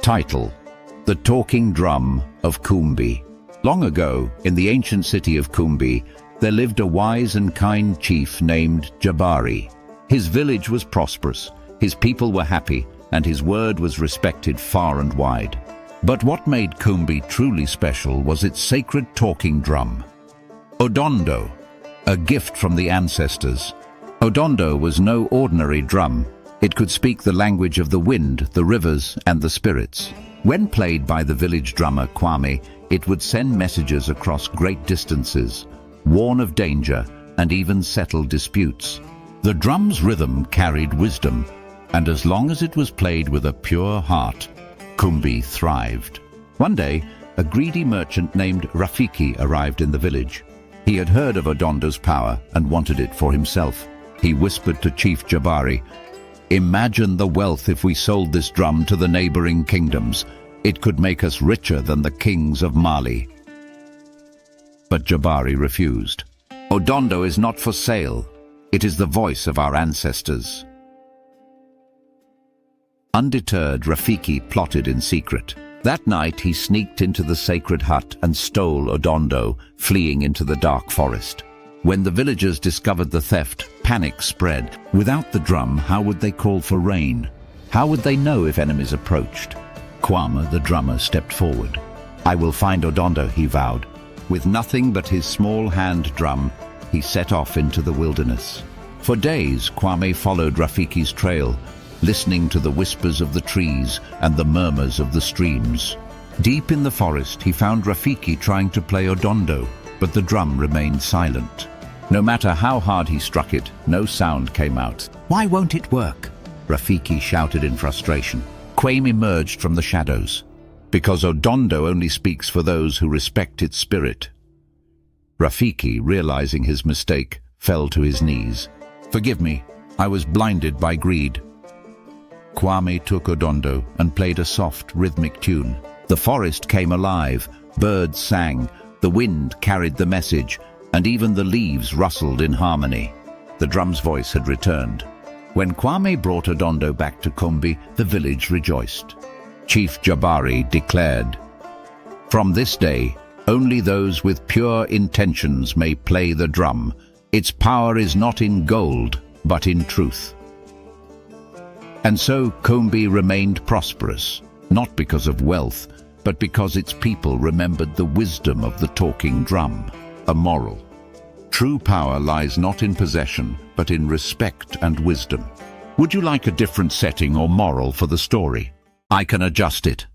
Title: The Talking Drum of Kumbi. Long ago, in the ancient city of Kumbi, there lived a wise and kind chief named Jabari. His village was prosperous, his people were happy, and his word was respected far and wide. But what made Kumbi truly special was its sacred talking drum. Odondo, a gift from the ancestors. Odondo was no ordinary drum. It could speak the language of the wind, the rivers, and the spirits. When played by the village drummer Kwame, it would send messages across great distances, warn of danger, and even settle disputes. The drum's rhythm carried wisdom, and as long as it was played with a pure heart, Kumbi thrived. One day, a greedy merchant named Rafiki arrived in the village. He had heard of Odondo's power and wanted it for himself. He whispered to Chief Jabari, "Imagine the wealth if we sold this drum to the neighboring kingdoms. It could make us richer than the kings of Mali." But Jabari refused. "Odondo is not for sale. It is the voice of our ancestors." Undeterred, Rafiki plotted in secret. That night he sneaked into the sacred hut and stole Odondo, fleeing into the dark forest. When the villagers discovered the theft, panic spread. Without the drum, how would they call for rain? How would they know if enemies approached? Kwame, the drummer, stepped forward. "I will find Odondo," he vowed. With nothing but his small hand drum, he set off into the wilderness. For days, Kwame followed Rafiki's trail, listening to the whispers of the trees and the murmurs of the streams. Deep in the forest, he found Rafiki trying to play Odondo, but the drum remained silent. No matter how hard he struck it, no sound came out. "Why won't it work?" Rafiki shouted in frustration. Kwame emerged from the shadows. "Because Odondo only speaks for those who respect its spirit." Rafiki, realizing his mistake, fell to his knees. "Forgive me, I was blinded by greed." Kwame took Odondo and played a soft, rhythmic tune. The forest came alive, birds sang, the wind carried the message, and even the leaves rustled in harmony. The drum's voice had returned. When Kwame brought Odondo back to Kumbi, the village rejoiced. Chief Jabari declared, "From this day, only those with pure intentions may play the drum. Its power is not in gold, but in truth." And so Kumbi remained prosperous, not because of wealth, but because its people remembered the wisdom of the talking drum, a moral. True power lies not in possession, but in respect and wisdom. Would you like a different setting or moral for the story? I can adjust it.